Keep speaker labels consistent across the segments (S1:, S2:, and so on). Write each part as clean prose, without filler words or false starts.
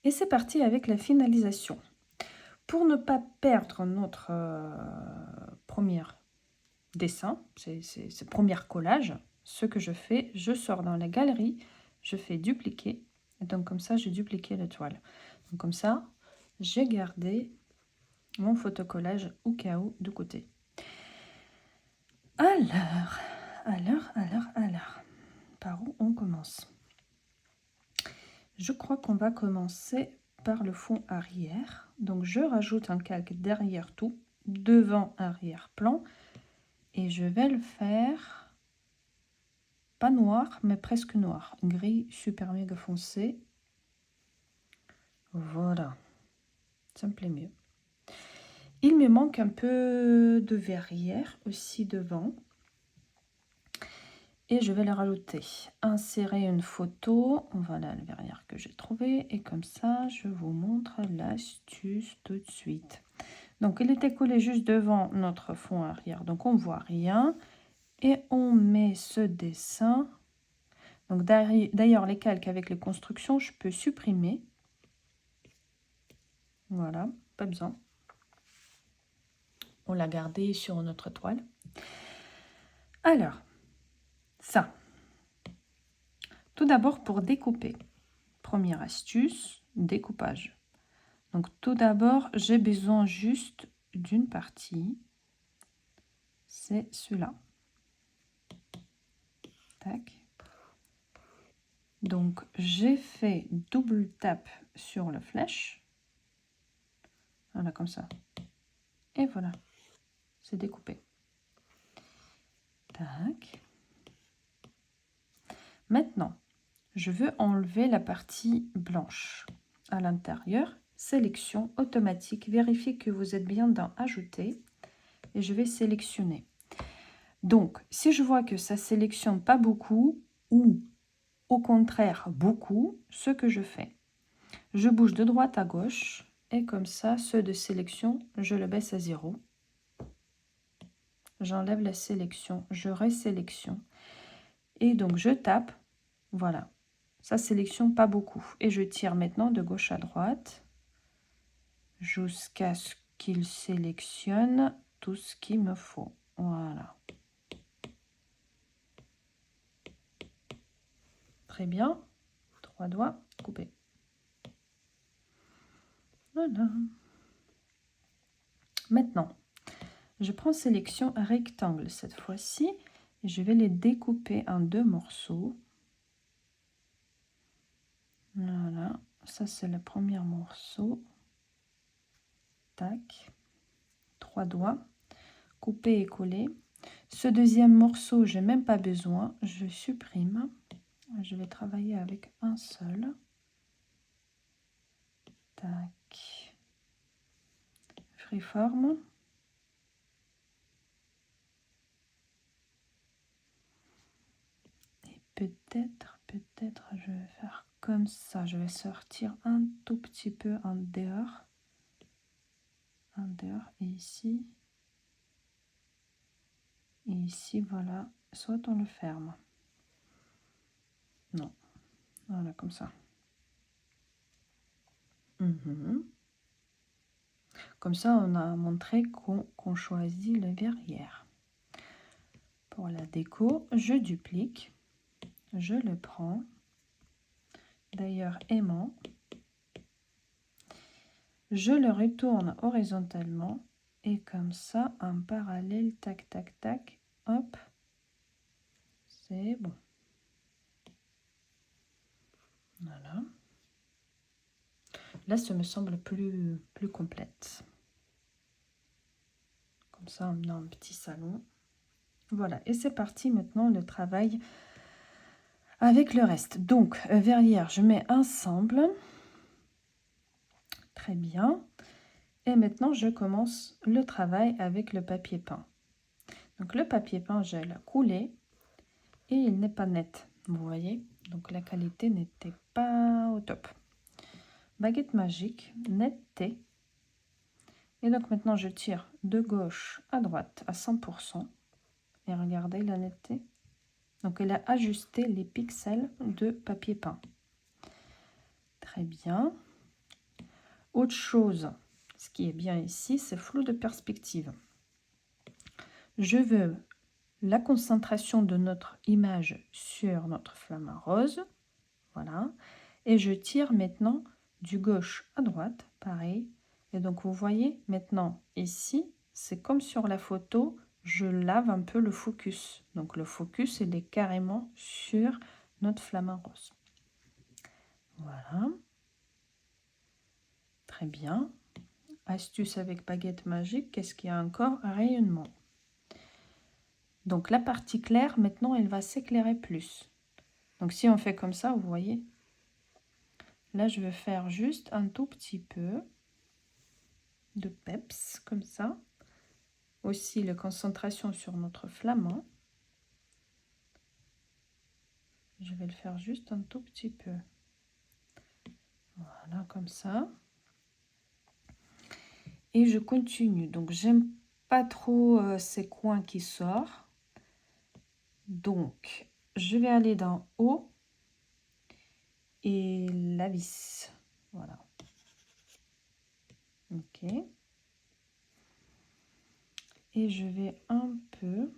S1: Et c'est parti avec la finalisation. Pour ne pas perdre notre premier dessin, ce premier collage, ce que je fais, je sors dans la galerie, je fais dupliquer. Et donc comme ça, j'ai dupliqué la toile. Donc comme ça, j'ai gardé mon photocollage au cas où de côté. Alors, par où on commence? Je crois qu'on va commencer par le fond arrière. Donc je rajoute un calque derrière tout, devant arrière-plan. Et je vais le faire, pas noir, mais presque noir. Gris super méga foncé. Voilà, ça me plaît mieux. Il me manque un peu de verrière aussi devant. Et je vais le rajouter. Insérer une photo. Voilà le verrière que j'ai trouvé. Et comme ça, je vous montre l'astuce tout de suite. Donc, il était collé juste devant notre fond arrière. Donc, on ne voit rien. Et on met ce dessin. Donc, d'ailleurs, les calques avec les constructions, je peux supprimer. Voilà, pas besoin. On l'a gardé sur notre toile. Alors, ça. Tout d'abord, pour découper. Première astuce, découpage. Donc, tout d'abord, j'ai besoin juste d'une partie. C'est celui-là. Tac. Donc, j'ai fait double tap sur la flèche. Voilà, comme ça. Et voilà, c'est découpé. Tac. Maintenant, je veux enlever la partie blanche. À l'intérieur, sélection automatique. Vérifiez que vous êtes bien dans Ajouter. Et je vais sélectionner. Donc, si je vois que ça sélectionne pas beaucoup ou au contraire beaucoup, ce que je fais, je bouge de droite à gauche et comme ça, ceux de sélection, je le baisse à 0. J'enlève la sélection, je résélectionne. Et donc, je tape. Voilà. Ça sélectionne pas beaucoup. Et je tire maintenant de gauche à droite jusqu'à ce qu'il sélectionne tout ce qu'il me faut. Voilà. Très bien. 3 doigts, coupés. Voilà. Maintenant, je prends sélection rectangle cette fois-ci. Et je vais les découper en 2 morceaux. Voilà. Ça, c'est le premier morceau. Tac. 3 doigts. Couper et coller. Ce deuxième morceau, j'ai même pas besoin. Je supprime. Je vais travailler avec un seul. Tac. Freeform. Et peut-être, je vais faire comme ça. Je vais sortir un tout petit peu en dehors. En dehors et ici. Et ici, voilà. Soit on le ferme. Non. Voilà, comme ça. Comme ça, on a montré qu'on choisit le verrière. Pour la déco, je duplique. Je le prends. D'ailleurs, aimant. Je le retourne horizontalement. Et comme ça, en parallèle, tac, tac, tac. Hop. C'est bon. Voilà. Là, ça me semble plus complète. Comme ça, on a un petit salon. Voilà, et c'est parti maintenant le travail avec le reste. Donc, verrière, je mets ensemble. Très bien. Et maintenant, je commence le travail avec le papier peint. Donc, le papier peint, je l'ai coulé et il n'est pas net. Vous voyez? Donc, la qualité n'était pas au top. Baguette magique, netteté. Et donc, maintenant, je tire de gauche à droite à 100%. Et regardez la netteté. Donc, elle a ajusté les pixels de papier peint. Très bien. Autre chose, ce qui est bien ici, c'est flou de perspective. Je veux la concentration de notre image sur notre flamme rose. Voilà. Et je tire maintenant du gauche à droite, pareil. Et donc, vous voyez, maintenant, ici, c'est comme sur la photo, je lave un peu le focus. Donc, le focus, il est carrément sur notre flamme rose. Voilà. Très bien. Astuce avec baguette magique, qu'est-ce qu'il y a encore? Rayonnement. Donc, la partie claire, maintenant, elle va s'éclairer plus. Donc, si on fait comme ça, vous voyez, là, je vais faire juste un tout petit peu de peps, comme ça. Aussi, la concentration sur notre flamand. Je vais le faire juste un tout petit peu. Voilà, comme ça. Et je continue. Donc, j'aime pas trop ces coins qui sortent. Donc, je vais aller dans haut et la vis. Voilà. Ok. Et je vais un peu,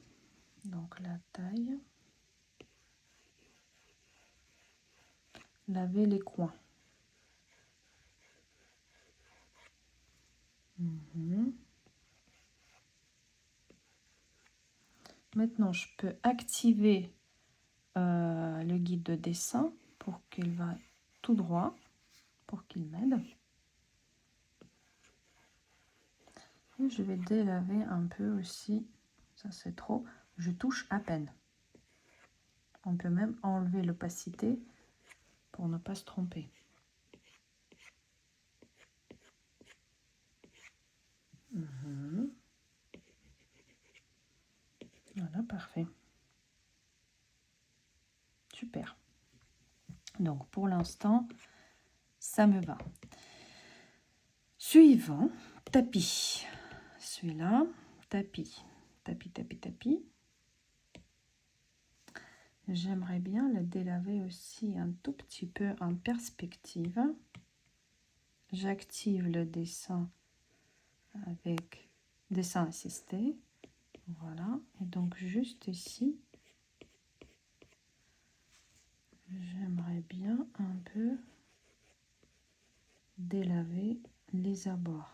S1: donc la taille, laver les coins. Maintenant, je peux activer le guide de dessin pour qu'il va tout droit, pour qu'il m'aide. Et je vais délaver un peu aussi, ça c'est trop, je touche à peine. On peut même enlever l'opacité pour ne pas se tromper. Voilà, parfait. Super. Donc pour l'instant, ça me va. Suivant, tapis. Celui-là, tapis. Tapis, tapis, tapis. J'aimerais bien le délaver aussi un tout petit peu en perspective. J'active le dessin avec dessin assisté. Voilà. Et donc juste ici, j'aimerais bien un peu délaver les abords.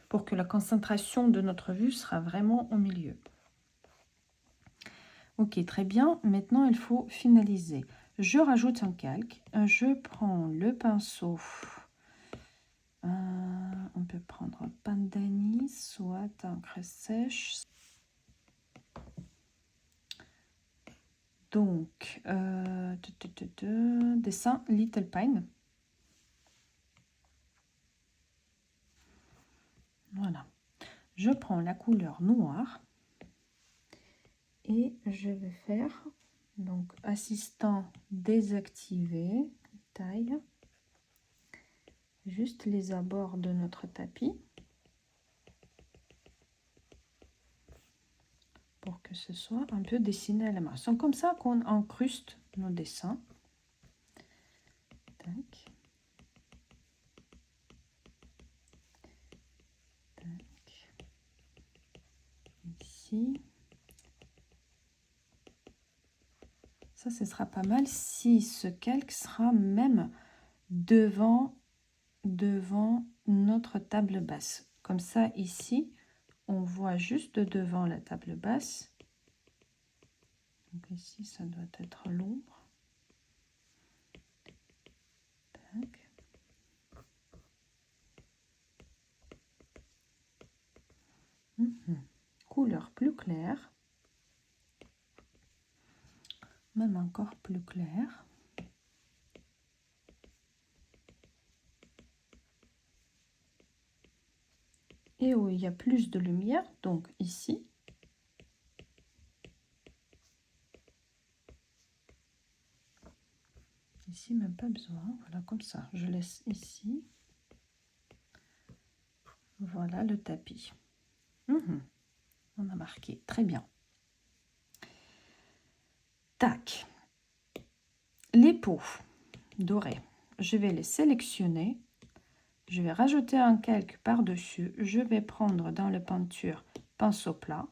S1: Pour que la concentration de notre vue sera vraiment au milieu. Ok, très bien. Maintenant, il faut finaliser. Je rajoute un calque. Je prends le pinceau. On peut prendre Pandani, soit encre sèche. Donc, dessin Little Pine. Voilà. Je prends la couleur noire et je vais faire donc assistant désactivé, taille, juste les abords de notre tapis pour que ce soit un peu dessiné à la main. C'est comme ça qu'on incruste nos dessins. Tac. Tac. Ici. Ça, ce sera pas mal si ce calque sera même devant notre table basse. Comme ça, ici, on voit juste devant la table basse. Donc ici, ça doit être l'ombre. Tac. Couleur plus claire. Même encore plus clair. Et où il y a plus de lumière, donc ici. Ici, même pas besoin. Voilà, comme ça. Je laisse ici. Voilà le tapis. On a marqué. Très bien. Tac. Les pots dorés, je vais les sélectionner. Je vais rajouter un calque par-dessus. Je vais prendre dans la peinture pinceau plat.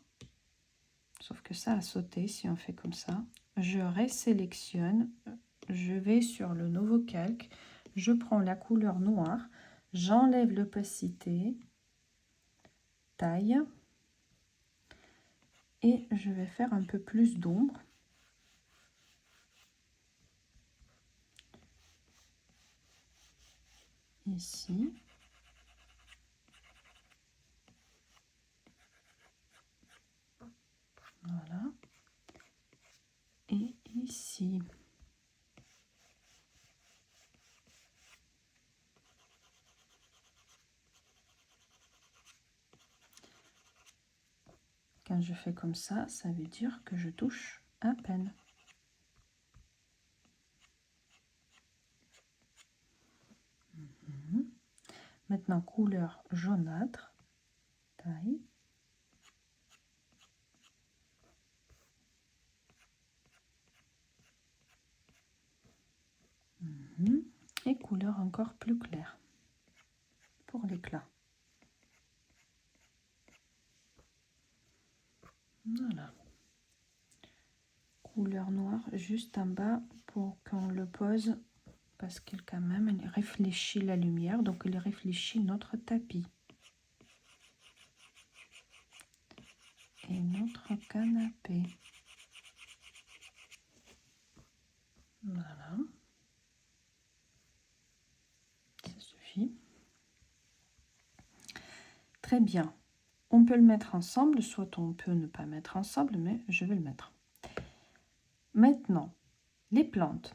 S1: Sauf que ça a sauté si on fait comme ça. Je résélectionne. Je vais sur le nouveau calque. Je prends la couleur noire. J'enlève l'opacité. Taille. Et je vais faire un peu plus d'ombre. Ici. Voilà. Et ici. Quand je fais comme ça veut dire que je touche à peine. Maintenant, couleur jaunâtre, taille. Et couleur encore plus claire pour l'éclat. Voilà. Couleur noire juste en bas pour qu'on le pose parce qu'il quand même il réfléchit la lumière, donc il réfléchit notre tapis et notre canapé. Voilà, ça suffit. Très bien, on peut le mettre ensemble, soit on peut ne pas mettre ensemble, mais je vais le mettre. Maintenant, les plantes.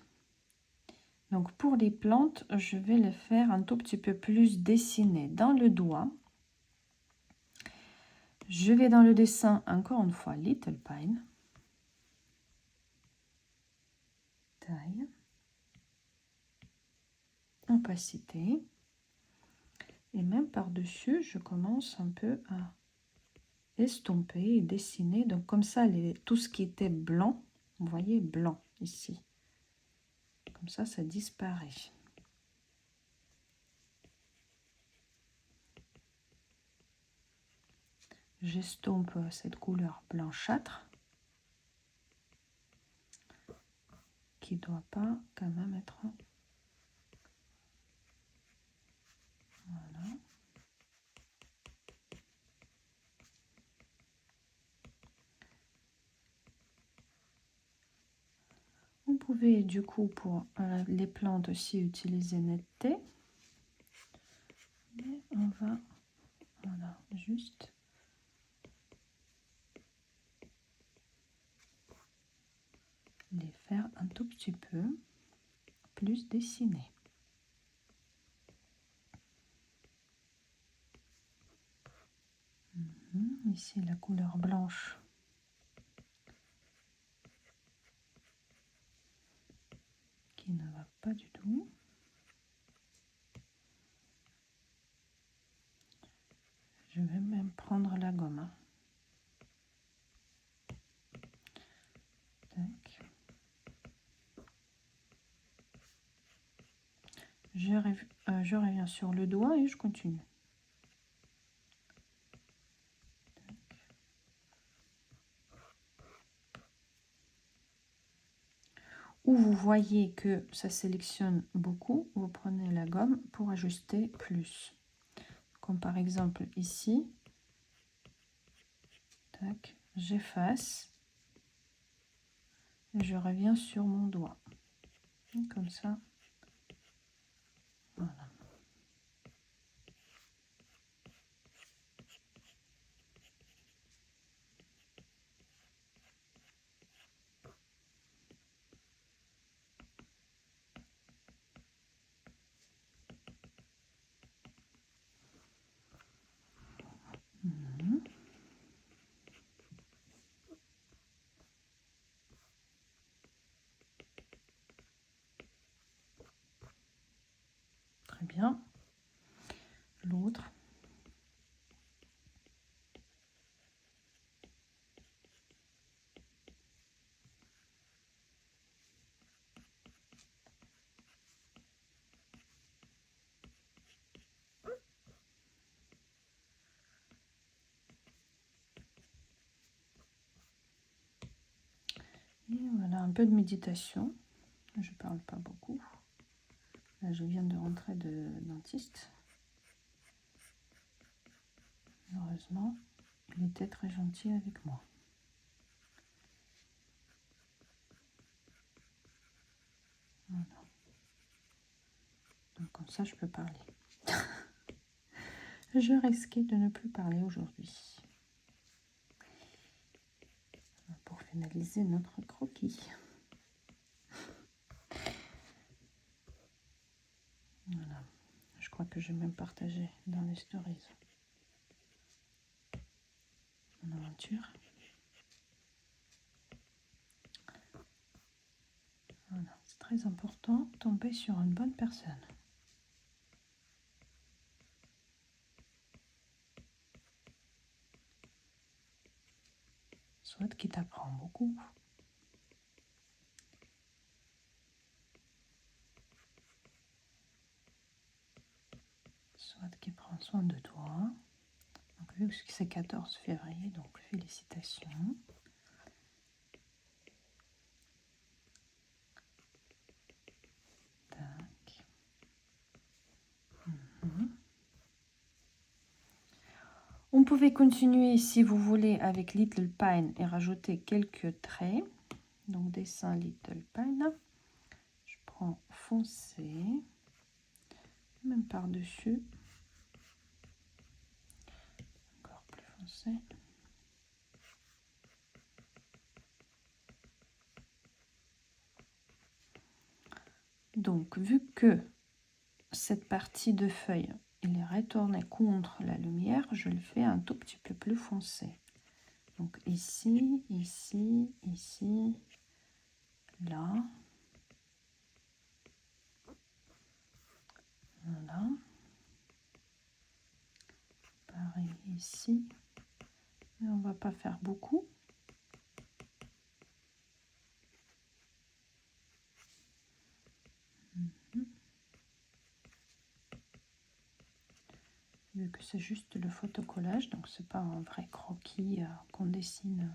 S1: Donc pour les plantes, je vais les faire un tout petit peu plus dessinées dans le doigt. Je vais dans le dessin, encore une fois, Little Pine. Taille. Opacité. Et même par-dessus, je commence un peu à estomper et dessiner. Donc comme ça, tout ce qui était blanc, vous voyez, blanc ici. Comme ça disparaît. J'estompe cette couleur blanchâtre qui ne doit pas quand même être... Voilà. Vous pouvez du coup pour les plantes aussi utiliser netteté. Mais on va, voilà, juste les faire un tout petit peu plus dessinés. Ici la couleur blanche qui ne va pas du tout. Je vais même prendre la gomme. Tac. Je reviens sur le doigt et je continue. Où vous voyez que ça sélectionne beaucoup, vous prenez la gomme pour ajuster plus. Comme par exemple ici. Tac, j'efface. Et je reviens sur mon doigt. Et comme ça. Voilà. Très bien. L'autre. Et voilà, un peu de méditation. Je parle pas beaucoup. Là, je viens de rentrer de dentiste. Heureusement, il était très gentil avec moi. Voilà. Donc comme ça, je peux parler. Je risquais de ne plus parler aujourd'hui. Pour finaliser notre croquis. Voilà. Je crois que je vais même partager dans les stories mon aventure. Voilà. C'est très important de tomber sur une bonne personne. Soit qui t'apprend beaucoup, soit qui prend soin de toi. Donc, vu que c'est 14 février, donc félicitations. Tac. On pouvait continuer si vous voulez avec Little Pine et rajouter quelques traits. Donc dessin Little Pine. Je prends foncé, même par-dessus. Encore plus foncé. Donc vu que cette partie de feuille il est retourné contre la lumière, je le fais un tout petit peu plus foncé. Donc ici, ici, ici, là. Voilà. Pareil ici. Mais on va pas faire beaucoup. Vu que c'est juste le photocollage, donc c'est pas un vrai croquis qu'on dessine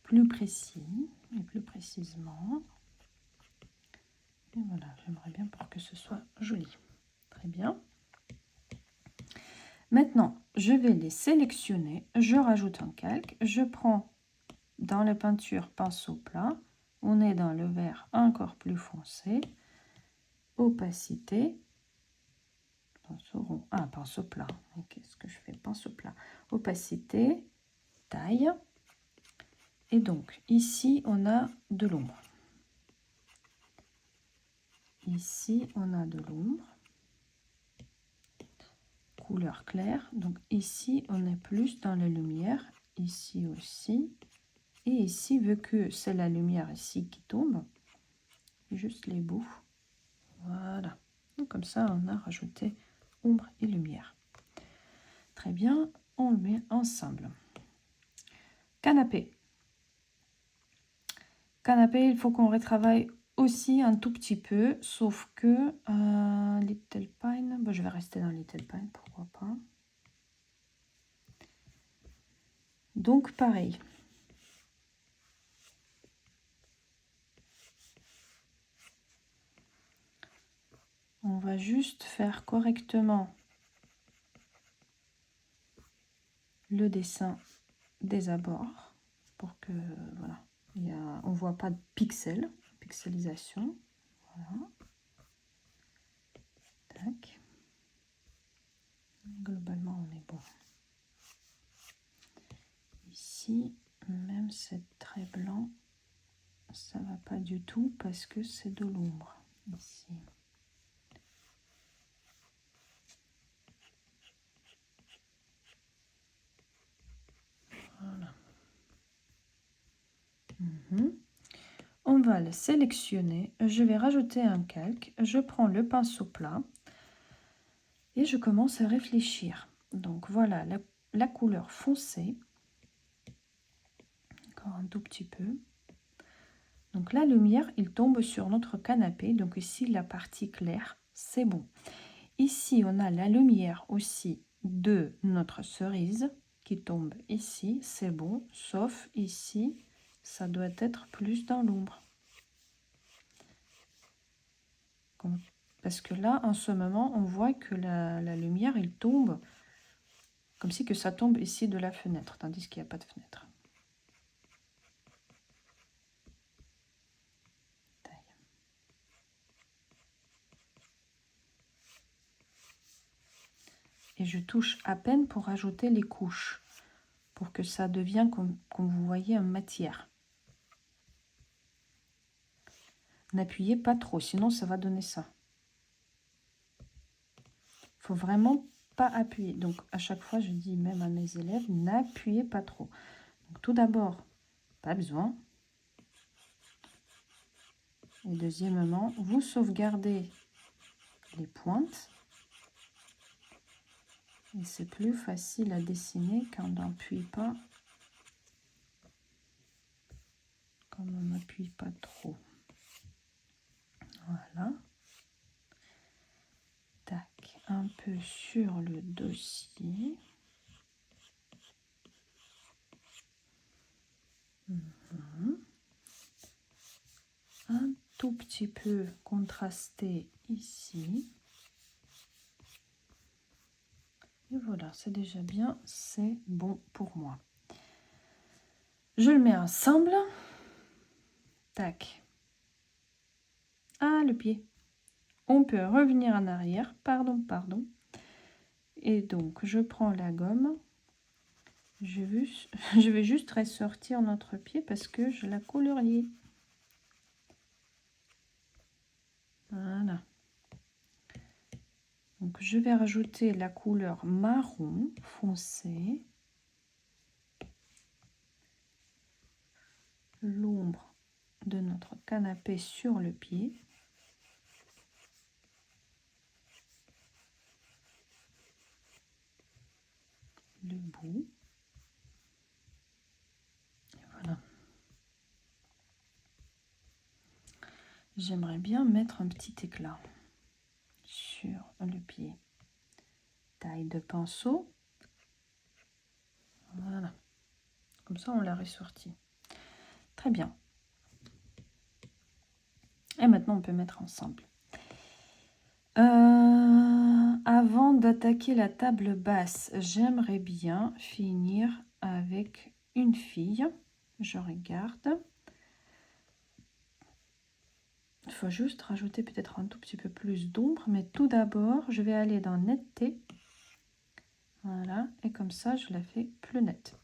S1: plus précis et plus précisément. Et voilà, j'aimerais bien pour que ce soit joli. Très bien. Maintenant, je vais les sélectionner. Je rajoute un calque. Je prends dans la peinture pinceau plat. On est dans le vert encore plus foncé. Opacité. Pinceau rond. Ah, pinceau plat. Qu'est-ce que je fais? Pinceau plat. Opacité. Taille. Et donc, ici, on a de l'ombre. Ici, on a de l'ombre. Couleur claire. Donc, ici, on est plus dans la lumière. Ici aussi. Et ici, vu que c'est la lumière ici qui tombe, juste les bouts. Voilà. Donc, comme ça, on a rajouté ombre et lumière. Très bien. On le met ensemble. Canapé. Canapé, il faut qu'on retravaille aussi un tout petit peu, sauf que Little Pine, bon, je vais rester dans Little Pine, pourquoi pas. Donc pareil. On va juste faire correctement le dessin des abords pour que voilà, on voit pas de pixelisation. Voilà. Tac. Globalement, on est bon. Ici, même c'est très blanc, ça va pas du tout parce que c'est de l'ombre ici. Voilà. On va le sélectionner. Je vais rajouter un calque. Je prends le pinceau plat et je commence à réfléchir. Donc voilà la couleur foncée. Encore un tout petit peu. Donc la lumière, il tombe sur notre canapé. Donc ici, la partie claire, c'est bon. Ici, on a la lumière aussi de notre cerise qui tombe ici, c'est bon. Sauf ici, ça doit être plus dans l'ombre. Parce que là, en ce moment, on voit que la lumière, il tombe, comme si que ça tombe ici de la fenêtre, tandis qu'il n'y a pas de fenêtre. Et je touche à peine pour ajouter les couches, pour que ça devienne, comme vous voyez, en matière. N'appuyez pas trop, sinon ça va donner ça. Il faut vraiment pas appuyer. Donc à chaque fois, je dis même à mes élèves, n'appuyez pas trop. Donc, tout d'abord, pas besoin. Et deuxièmement, vous sauvegardez les pointes. Et c'est plus facile à dessiner quand on n'appuie pas. Quand on n'appuie pas trop. Voilà. Tac, un peu sur le dossier. Un tout petit peu contrasté ici. Et voilà, c'est déjà bien, c'est bon pour moi. Je le mets ensemble. Tac. Ah, le pied. On peut revenir en arrière. Pardon. Et donc, je prends la gomme. Je vais juste ressortir notre pied parce que je la colorie. Voilà. Donc, je vais rajouter la couleur marron foncé. L'ombre de notre canapé sur le pied. Le bout. Et voilà. J'aimerais bien mettre un petit éclat sur le pied. Taille de pinceau. Voilà. Comme ça, on l'a ressorti. Très bien. Et maintenant, on peut mettre ensemble. Avant d'attaquer la table basse, j'aimerais bien finir avec une fille. Je regarde. Il faut juste rajouter peut-être un tout petit peu plus d'ombre. Mais tout d'abord, je vais aller dans netteté. Voilà. Et comme ça, je la fais plus nette.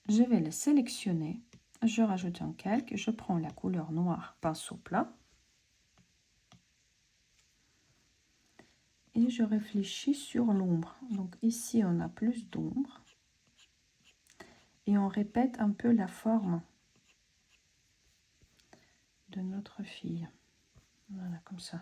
S1: Je vais le sélectionner. Je rajoute un calque. Je prends la couleur noire pinceau plat. Et je réfléchis sur l'ombre. Donc ici, on a plus d'ombre. Et on répète un peu la forme de notre fille. Voilà, comme ça.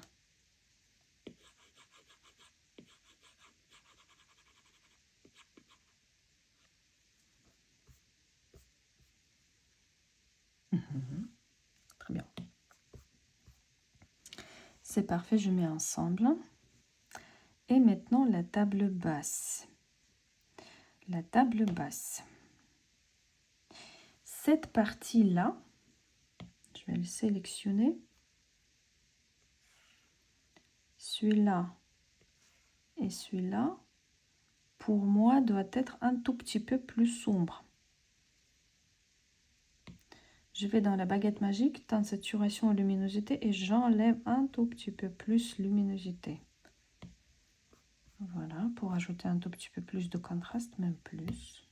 S1: Très bien. C'est parfait, je mets ensemble. Et maintenant, la table basse. La table basse. Cette partie-là, je vais le sélectionner. Celui-là et celui-là, pour moi, doit être un tout petit peu plus sombre. Je vais dans la baguette magique, dans saturation et luminosité, et j'enlève un tout petit peu plus luminosité. Voilà, pour ajouter un tout petit peu plus de contraste, même plus.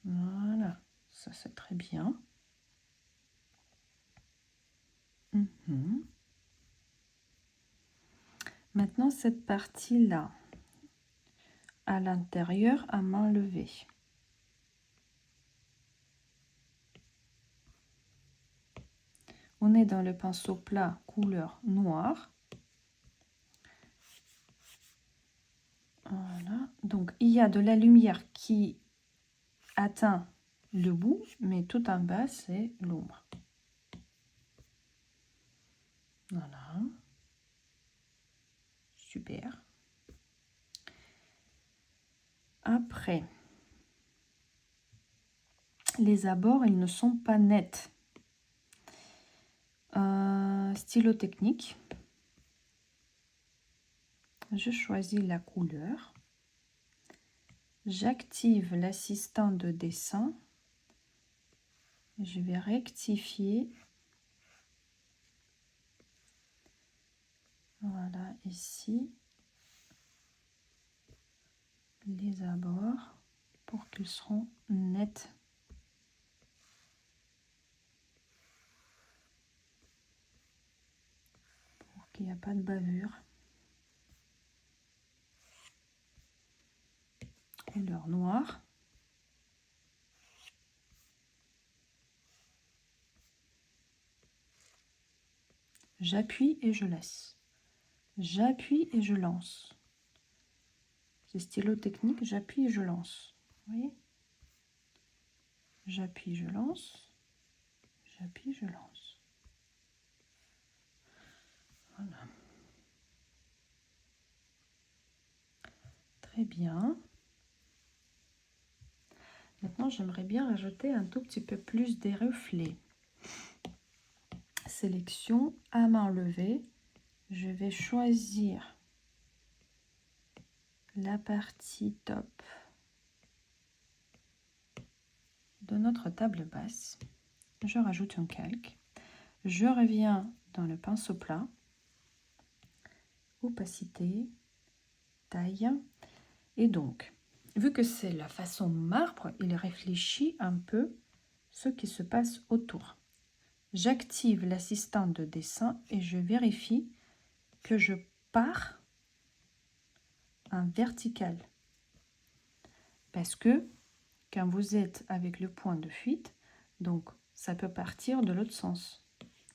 S1: Voilà, ça c'est très bien. Maintenant, cette partie-là, à l'intérieur, à main levée. On est dans le pinceau plat couleur noire. Voilà, donc il y a de la lumière qui atteint le bout, mais tout en bas, c'est l'ombre. Voilà. super. Après, les abords, ils ne sont pas nets. Stylo technique. Je choisis la couleur. J'active l'assistant de dessin. Je vais rectifier. Voilà, ici, les abords pour qu'ils seront nets. Pour qu'il n'y a pas de bavure. Couleur noire. J'appuie et je laisse. J'appuie et je lance. C'est stylo technique, j'appuie et je lance. Vous voyez? J'appuie, je lance. J'appuie, je lance. Voilà. Très bien. Maintenant, j'aimerais bien rajouter un tout petit peu plus des reflets. Sélection à main levée. Je vais choisir la partie top de notre table basse. Je rajoute un calque. Je reviens dans le pinceau plat. Opacité, taille. Et donc, vu que c'est la façon marbre, il réfléchit un peu ce qui se passe autour. J'active l'assistant de dessin et je vérifie que je pars en vertical. Parce que quand vous êtes avec le point de fuite, donc ça peut partir de l'autre sens.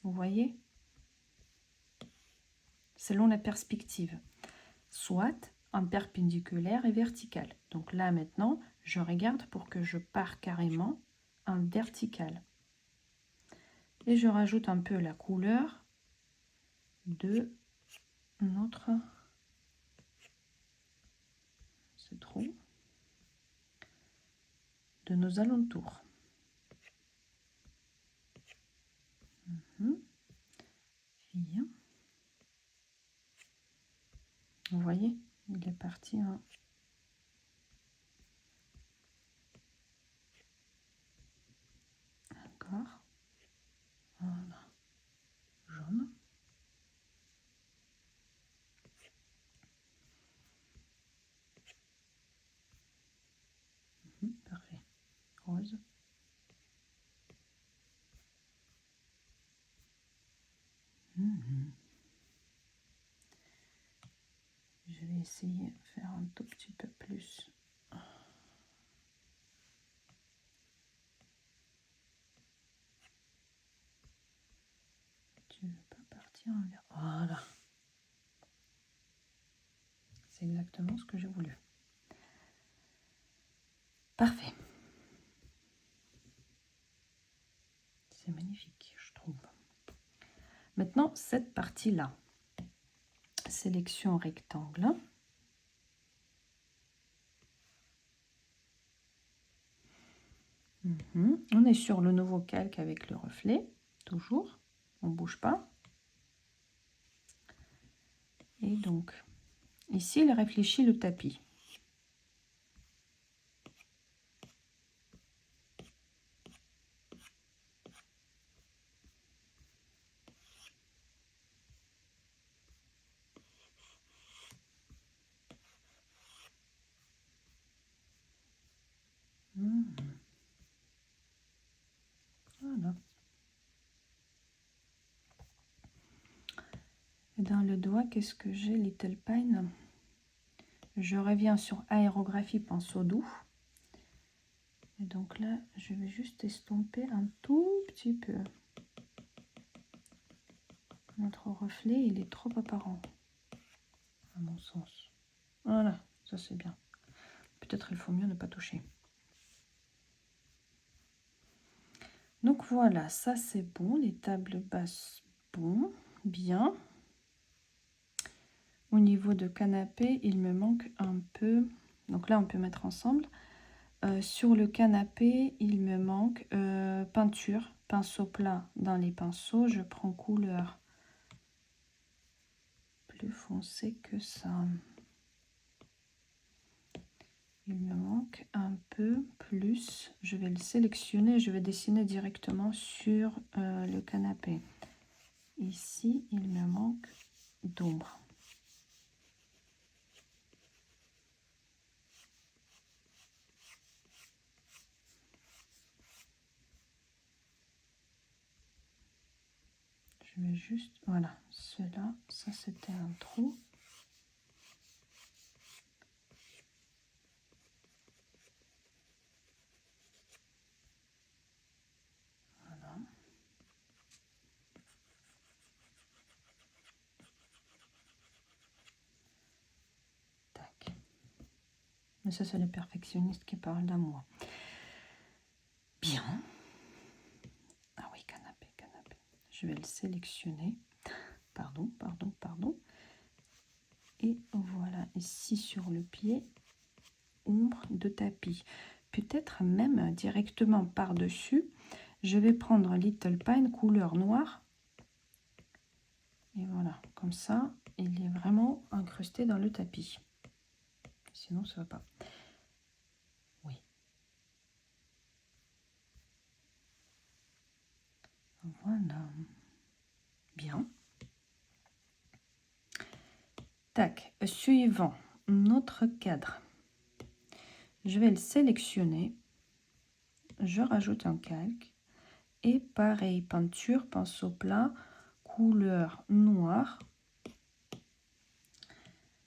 S1: Vous voyez? Selon la perspective. Soit en perpendiculaire et vertical. Donc là maintenant, je regarde pour que je pars carrément en vertical. Et je rajoute un peu la couleur de notre... C'est trop. De nos alentours. Bien. Vous voyez, il est parti en... D'accord. Voilà. Jaune. Parfait. Rose. Je vais essayer de faire un tout petit peu plus. Tu veux pas partir en vert. Voilà. C'est exactement ce que j'ai voulu. Parfait. C'est magnifique, je trouve. Maintenant, cette partie-là. Sélection rectangle. On est sur le nouveau calque avec le reflet, toujours. On ne bouge pas. Et donc, ici, il réfléchit le tapis. Voilà. Et dans le doigt, qu'est-ce que j'ai, Little Pine? Je reviens sur aérographie pinceau doux. Et donc là, je vais juste estomper un tout petit peu. Notre reflet, il est trop apparent, à mon sens. Voilà, ça c'est bien. Peut-être il faut mieux ne pas toucher. Donc voilà, ça c'est bon. Les tables basses, bon, bien. Au niveau de canapé, il me manque un peu. Donc là, on peut mettre ensemble. Sur le canapé, il me manque peinture, pinceau plat dans les pinceaux. Je prends couleur plus foncé que ça. Il me manque un peu plus. Je vais le sélectionner. Je vais dessiner directement sur le canapé. Ici, il me manque d'ombre. Je vais juste... Voilà, cela, ça c'était un trou. Mais ça, c'est les perfectionnistes qui parlent d'amour. Bien. Ah oui, canapé, canapé. Je vais le sélectionner. Pardon. Et voilà, ici sur le pied, ombre de tapis. Peut-être même directement par-dessus, je vais prendre Little Pine couleur noire. Et voilà, comme ça, il est vraiment incrusté dans le tapis. Sinon, ça ne va pas. Oui. Voilà. Bien. Tac. Suivant, notre cadre. Je vais le sélectionner. Je rajoute un calque. Et pareil, peinture, pinceau plat, couleur noire.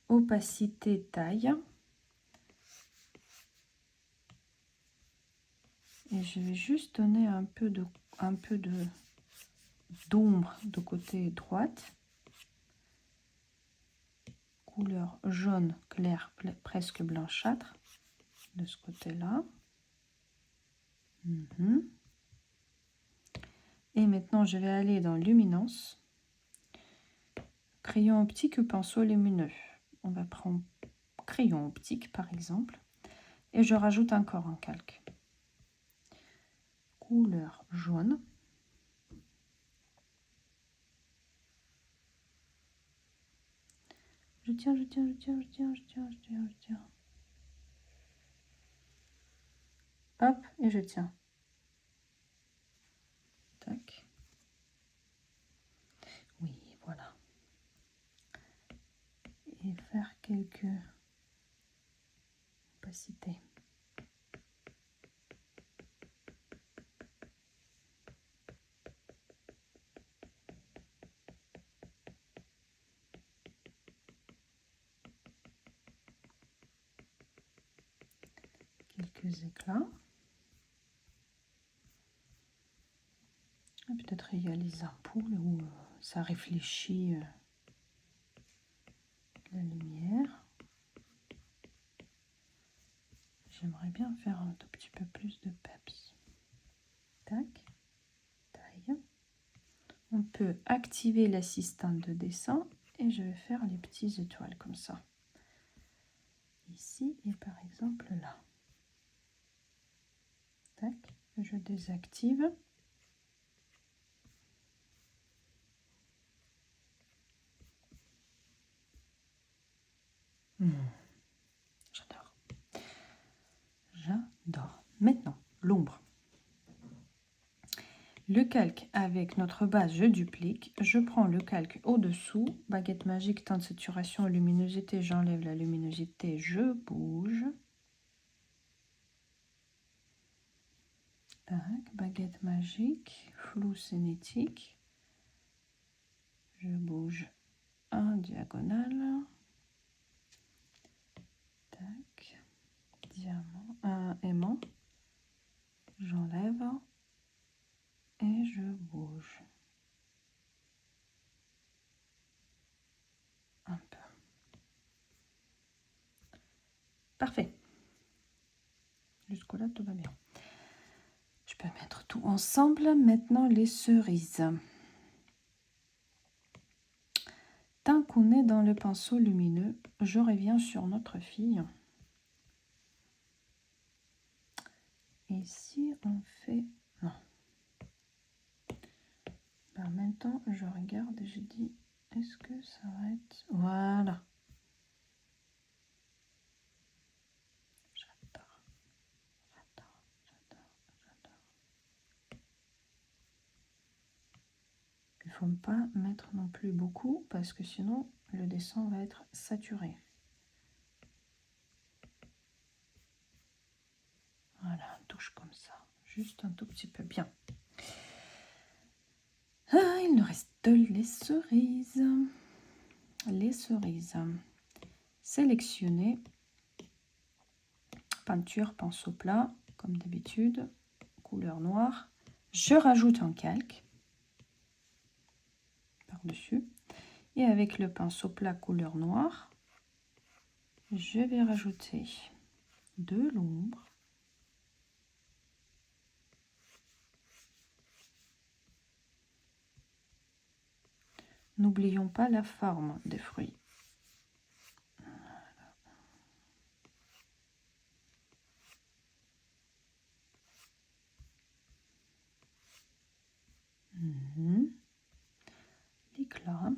S1: Opacité taille. Et je vais juste donner un peu d'ombre de côté droite. Couleur jaune clair, presque blanchâtre de ce côté-là. Et maintenant, je vais aller dans luminance. Crayon optique ou pinceau lumineux. On va prendre crayon optique, par exemple. Et je rajoute encore un calque. Couleur jaune. Je tiens. Hop, et je tiens. Tac. Oui, voilà. Et faire quelques opacités. Quelques éclats. Peut-être il y a les ampoules où ça réfléchit la lumière. J'aimerais bien faire un tout petit peu plus de peps. Tac, taille. On peut activer l'assistant de dessin et je vais faire les petites étoiles comme ça. Ici et par exemple là. Tac, je désactive. J'adore. J'adore. Maintenant, l'ombre. Le calque avec notre base, je duplique. Je prends le calque au-dessous. Baguette magique, teinte, saturation, luminosité. J'enlève la luminosité, je bouge. Tac, baguette magique, flou cinétique. Je bouge en diagonale. Tac, diamant, un aimant. J'enlève et je bouge. Un peu. Parfait. Jusque-là, tout va bien. Je peux mettre tout ensemble. Maintenant, les cerises. Teint on est dans le pinceau lumineux, je reviens sur notre fille. Et si on fait... Non. En même temps, je regarde et je dis, est-ce que ça va être... Voilà. J'adore. J'adore. J'adore. J'adore. Il ne faut pas mettre non plus beaucoup parce que sinon, le dessin va être saturé. Voilà, on touche comme ça. Juste un tout petit peu. Bien. Ah, il nous reste les cerises. Les cerises. Sélectionner. Peinture, pinceau plat, comme d'habitude. Couleur noire. Je rajoute un calque. Par-dessus. Et avec le pinceau plat couleur noire, je vais rajouter de l'ombre. N'oublions pas la forme des fruits. L'éclat.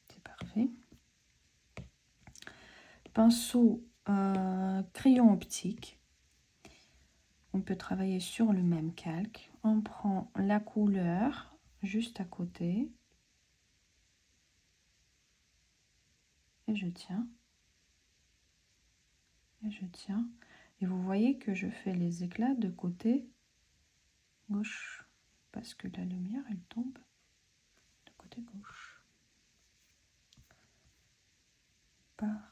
S1: C'est parfait. Pinceau crayon optique. On peut travailler sur le même calque. On prend la couleur juste à côté. Et je tiens. Et je tiens. Et vous voyez que je fais les éclats de côté gauche. Parce que la lumière, elle tombe de côté gauche. Parfait.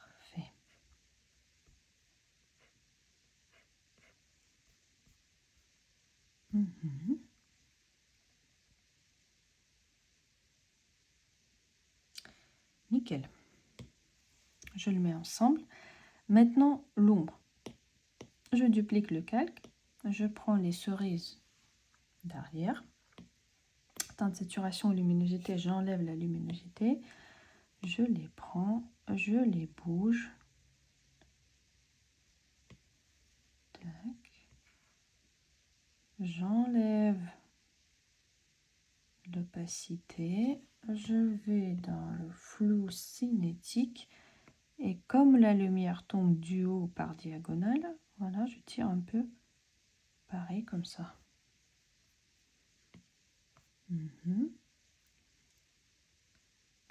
S1: Nickel. Je le mets ensemble. Maintenant, l'ombre. Je duplique le calque. Je prends les cerises derrière. Teinte, saturation, luminosité, j'enlève la luminosité. Je les prends, je les bouge. J'enlève l'opacité. Je vais dans le flou cinétique. Et comme la lumière tombe du haut par diagonale, voilà, je tire un peu pareil comme ça.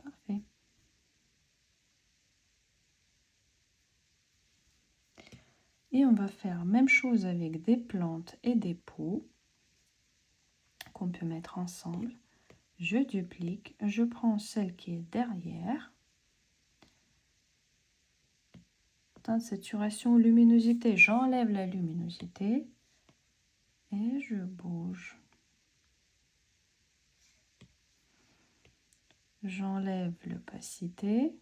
S1: Parfait. Et on va faire même chose avec des plantes et des pots qu'on peut mettre ensemble. Je duplique, je prends celle qui est derrière. Teinte, saturation, luminosité, j'enlève la luminosité et je bouge. J'enlève l'opacité.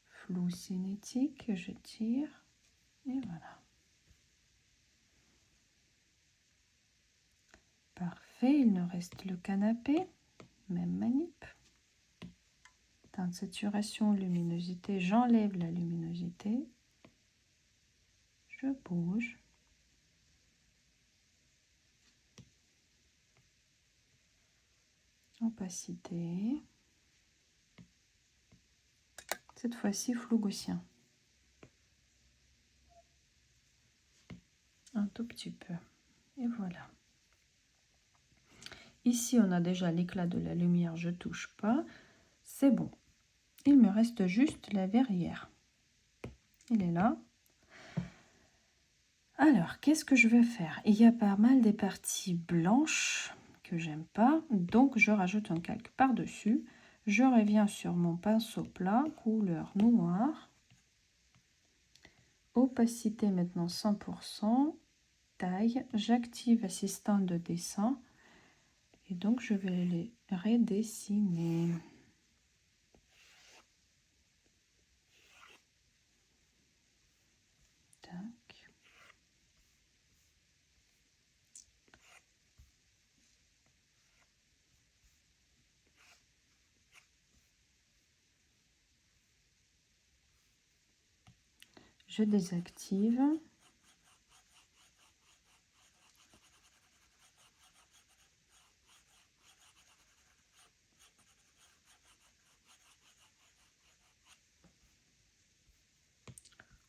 S1: Flou cinétique, je tire et voilà. Parfait, il nous reste le canapé, même manip. Teinte, saturation, luminosité, j'enlève la luminosité. Je bouge. Opacité. Cette fois-ci, flou gaussien. Un tout petit peu. Et voilà. Ici, on a déjà l'éclat de la lumière, je ne touche pas. C'est bon. Il me reste juste la verrière. Il est là. Alors, qu'est-ce que je vais faire? Il y a pas mal des parties blanches que j'aime pas. Donc, je rajoute un calque par-dessus. Je reviens sur mon pinceau plat, couleur noire. Opacité maintenant 100%. Taille. J'active assistant de dessin. Et donc, je vais les redessiner. Je désactive.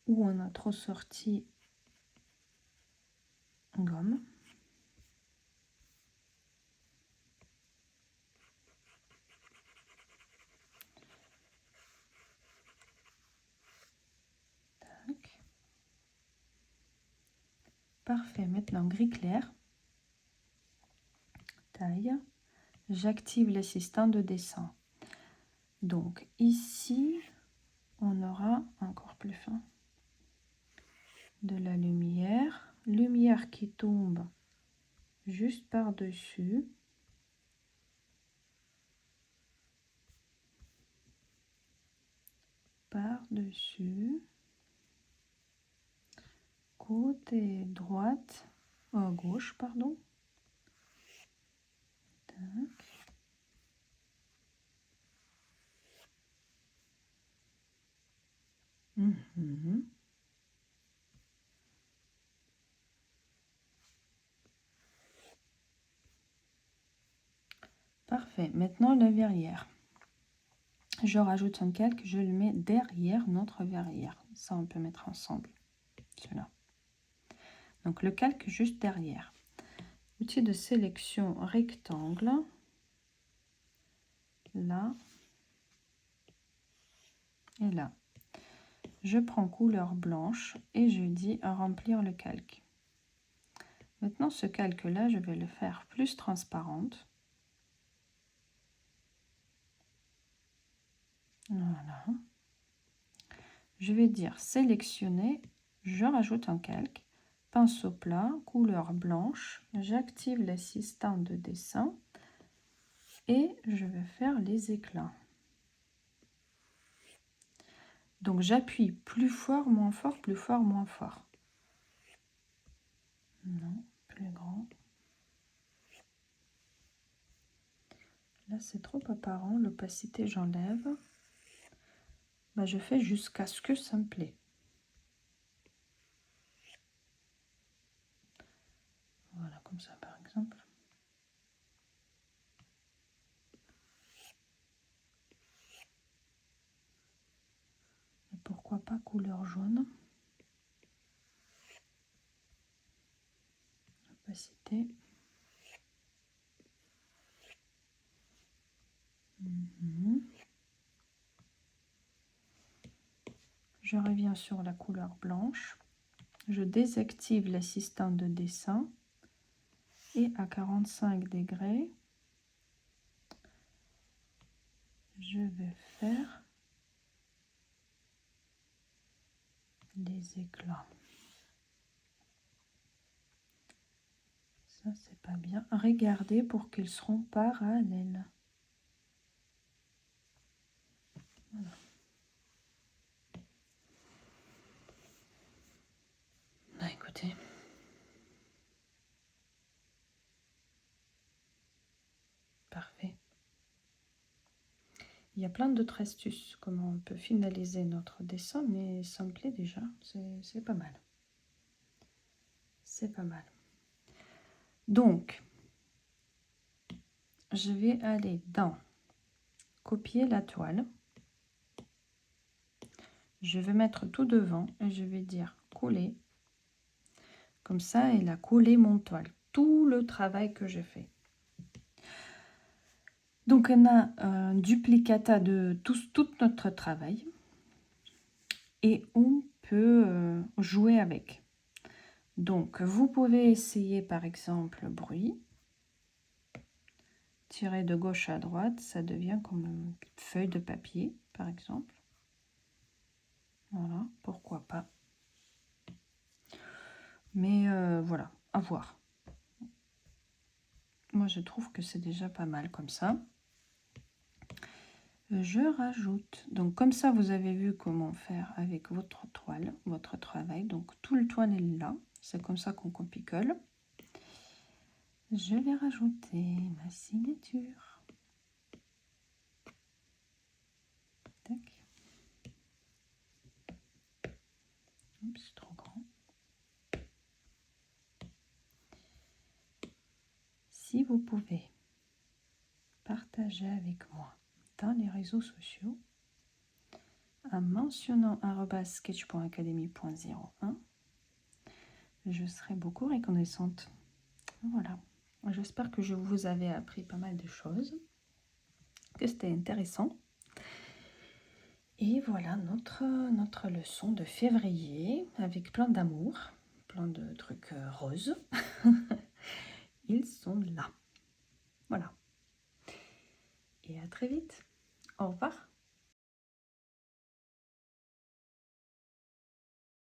S1: Où on a trop sorti gomme. Tac. Parfait, maintenant gris clair. Taille. J'active l'assistant de dessin. Donc ici, on aura encore plus fin de la lumière. Lumière qui tombe juste par-dessus. Par-dessus. Côté droite. Gauche, pardon. Tac. Mhm. Parfait. Maintenant, la verrière. Je rajoute un calque, je le mets derrière notre verrière. Ça, on peut mettre ensemble. Cela. Donc, le calque juste derrière. Outil de sélection rectangle. Là. Et là. Je prends couleur blanche et je dis à remplir le calque. Maintenant, ce calque-là, je vais le faire plus transparente. Voilà. Je vais dire sélectionner, je rajoute un calque, pinceau plat, couleur blanche, j'active l'assistant de dessin et je vais faire les éclats. Donc j'appuie plus fort, moins fort, plus fort, moins fort. Non, plus grand. Là c'est trop apparent, l'opacité j'enlève. Bah, je fais jusqu'à ce que ça me plaît. Voilà, comme ça par exemple. Et pourquoi pas couleur jaune. Opacité. Je reviens sur la couleur blanche. Je désactive l'assistant de dessin et à 45 degrés, je vais faire les éclats. Ça, c'est pas bien. Regardez pour qu'ils seront parallèles. Voilà. Bah, écoutez. Parfait. Il y a plein d'autres astuces, comment on peut finaliser notre dessin, mais ça me plaît déjà, c'est pas mal. C'est pas mal. Donc, je vais aller dans copier la toile. Je vais mettre tout devant et je vais dire coller. Comme ça, elle a collé mon toile. Tout le travail que j'ai fait. Donc, on a un duplicata de tout notre travail. Et on peut jouer avec. Donc, vous pouvez essayer par exemple bruit. Tirer de gauche à droite, ça devient comme une feuille de papier, par exemple. Voilà, pourquoi pas. Mais voilà, à voir. Moi, je trouve que c'est déjà pas mal comme ça. Je rajoute. Donc, comme ça, vous avez vu comment faire avec votre toile, votre travail. Donc, tout le toile est là. C'est comme ça qu'on copie-colle. Je vais rajouter ma signature. Tac. Oups, c'est trop grand. Si vous pouvez partager avec moi dans les réseaux sociaux en mentionnant @sketch.academy.01, je serai beaucoup reconnaissante. Voilà. J'espère que je vous avais appris pas mal de choses, que c'était intéressant. Et voilà notre leçon de février avec plein d'amour, plein de trucs roses. Ils sont là. Voilà. Et à très vite. Au revoir.